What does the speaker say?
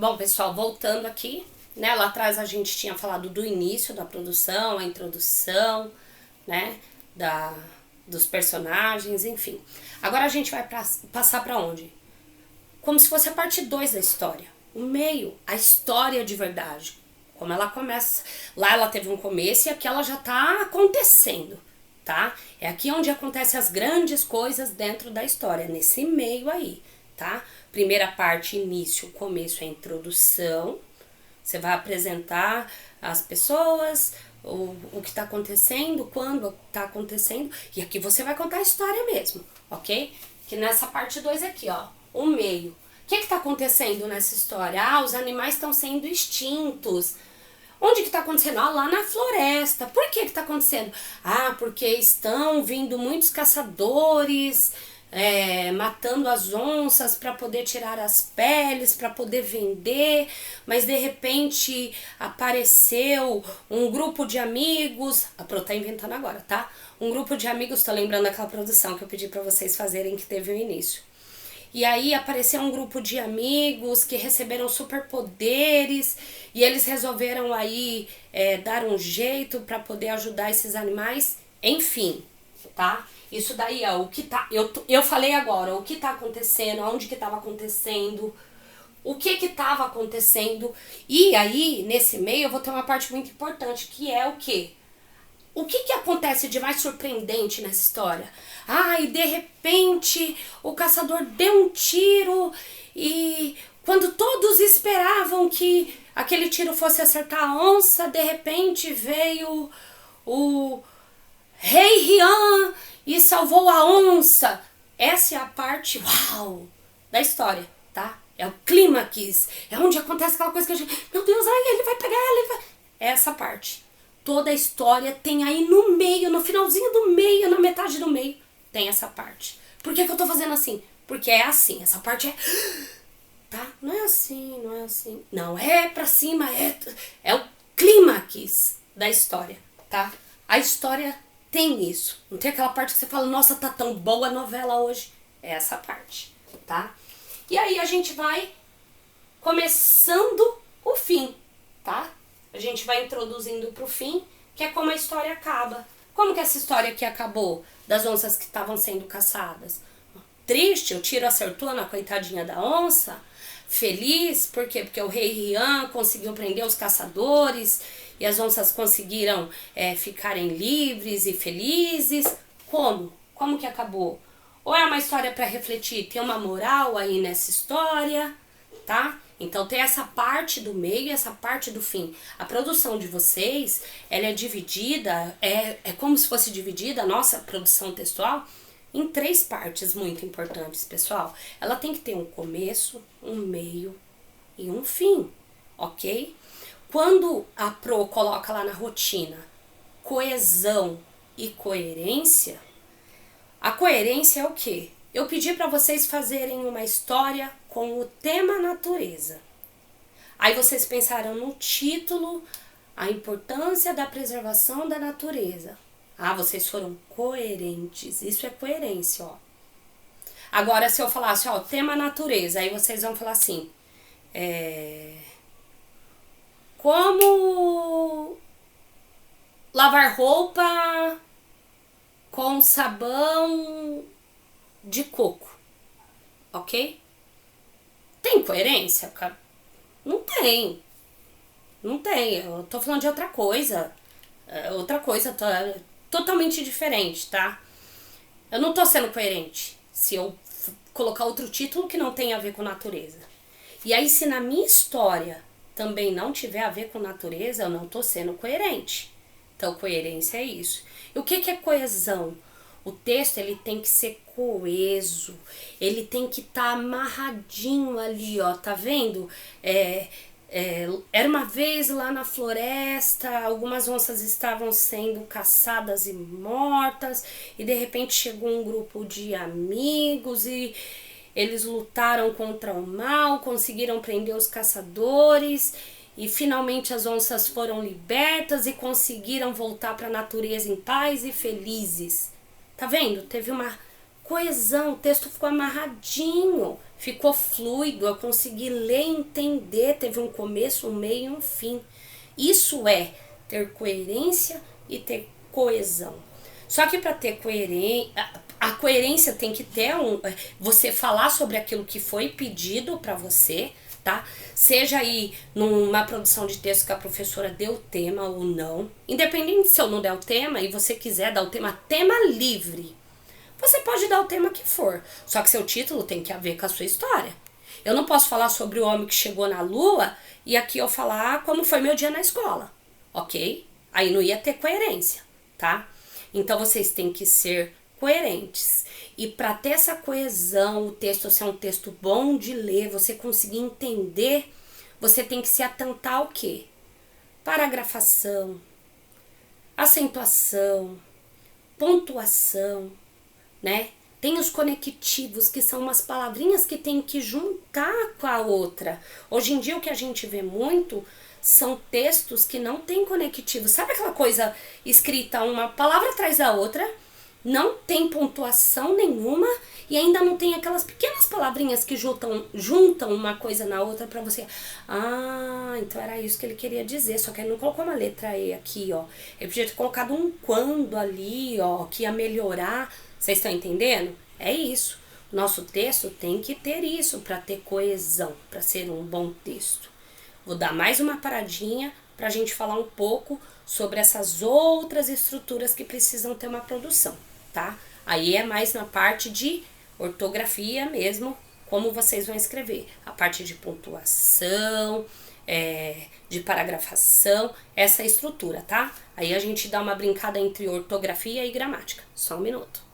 Bom, pessoal, voltando aqui, né? Lá atrás a gente tinha falado do início da produção, a introdução, né? Dos personagens, enfim. Agora a gente vai passar para onde? Como se fosse a parte 2 da história. O meio, a história de verdade. Como ela começa. Lá ela teve um começo e aqui ela já tá acontecendo, tá? É aqui onde acontecem as grandes coisas dentro da história, nesse meio aí, tá? Primeira parte, início, começo é introdução. Você vai apresentar as pessoas, o que está acontecendo, quando está acontecendo. E aqui você vai contar a história mesmo, ok? Que nessa parte 2 aqui, ó, o meio. O que está acontecendo nessa história? Ah, os animais estão sendo extintos. Onde que está acontecendo? Ah, lá na floresta. Por que está acontecendo? Ah, porque estão vindo muitos caçadores, matando as onças para poder tirar as peles, para poder vender, mas de repente apareceu um grupo de amigos, a Pro tá inventando agora, tá? Um grupo de amigos, tô lembrando daquela produção que eu pedi para vocês fazerem que teve o início. E aí apareceu um grupo de amigos que receberam superpoderes e eles resolveram aí dar um jeito para poder ajudar esses animais, enfim, tá? Isso daí é o que tá. Eu falei agora o que tá acontecendo, onde que tava acontecendo, o que tava acontecendo. E aí, nesse meio, eu vou ter uma parte muito importante, que é o quê? O que acontece de mais surpreendente nessa história? Ah, e de repente o caçador deu um tiro e quando todos esperavam que aquele tiro fosse acertar a onça, de repente veio o Rei Rian e salvou a onça. Essa é a parte, uau, da história, tá? É o clímax, é onde acontece aquela coisa que a gente, meu Deus, ai, ele vai pegar ela, ele vai... Essa parte. Toda a história tem aí no meio, no finalzinho do meio, na metade do meio, tem essa parte. Por que eu tô fazendo assim? Porque é assim, essa parte é... Tá? Não é assim, não é assim. Não, é pra cima, é o clímax da história, tá? A história tem isso. Não tem aquela parte que você fala, nossa, tá tão boa a novela hoje. É essa parte, tá? E aí a gente vai começando o fim, tá? A gente vai introduzindo pro fim, que é como a história acaba. Como que essa história aqui acabou? Das onças que estavam sendo caçadas. Triste, o tiro acertou na coitadinha da onça. Feliz, por quê? Porque o Rei Rian conseguiu prender os caçadores e as onças conseguiram ficarem livres e felizes. Como? Como que acabou? Ou é uma história para refletir? Tem uma moral aí nessa história, tá? Então tem essa parte do meio e essa parte do fim. A produção de vocês, ela é dividida, é como se fosse dividida, a nossa produção textual, em 3 partes muito importantes, pessoal. Ela tem que ter um começo, um meio e um fim, ok? Quando a Pro coloca lá na rotina coesão e coerência, a coerência é o quê? Eu pedi para vocês fazerem uma história com o tema natureza. Aí vocês pensaram no título, a importância da preservação da natureza. Ah, vocês foram coerentes. Isso é coerência, ó. Agora, se eu falasse, ó, tema natureza, aí vocês vão falar assim, como lavar roupa com sabão de coco, ok? Tem coerência, cara? Não tem. Não tem. Eu tô falando de outra coisa. Outra coisa totalmente diferente, tá? Eu não tô sendo coerente se eu colocar outro título que não tem a ver com natureza. E aí, se na minha história também não tiver a ver com natureza, eu não tô sendo coerente. Então, coerência é isso. E o que é coesão? O texto, ele tem que ser coeso, ele tem que estar amarradinho ali, ó, tá vendo? Era uma vez lá na floresta, algumas onças estavam sendo caçadas e mortas, e de repente chegou um grupo de amigos e eles lutaram contra o mal, conseguiram prender os caçadores e finalmente as onças foram libertas e conseguiram voltar para a natureza em paz e felizes. Tá vendo? Teve uma coesão, o texto ficou amarradinho, ficou fluido, eu consegui ler e entender, teve um começo, um meio e um fim. Isso é ter coerência e ter coesão. Só que para ter coerência, a coerência tem que ter você falar sobre aquilo que foi pedido para você, tá? Seja aí numa produção de texto que a professora deu o tema ou não. Independente se eu não der o tema e você quiser dar o tema livre, você pode dar o tema que for. Só que seu título tem que ver com a sua história. Eu não posso falar sobre o homem que chegou na lua e aqui eu falar como foi meu dia na escola, ok? Aí não ia ter coerência, tá? Então vocês têm que ser coerentes. E para ter essa coesão, o texto ser um texto bom de ler, você conseguir entender, você tem que se atentar ao quê? Paragrafação, acentuação, pontuação, né? Tem os conectivos, que são umas palavrinhas que tem que juntar com a outra. Hoje em dia o que a gente vê muito são textos que não tem conectivo. Sabe aquela coisa escrita uma palavra atrás da outra, não tem pontuação nenhuma e ainda não tem aquelas pequenas palavrinhas que juntam uma coisa na outra pra você. Ah, então era isso que ele queria dizer, só que ele não colocou uma letra E aqui, ó. Ele podia ter colocado um quando ali, ó, que ia melhorar. Vocês estão entendendo? É isso. Nosso texto tem que ter isso para ter coesão, para ser um bom texto. Vou dar mais uma paradinha para a gente falar um pouco sobre essas outras estruturas que precisam ter uma produção, tá? Aí é mais na parte de ortografia mesmo, como vocês vão escrever. A parte de pontuação, de paragrafação, essa estrutura, tá? Aí a gente dá uma brincada entre ortografia e gramática. Só um minuto.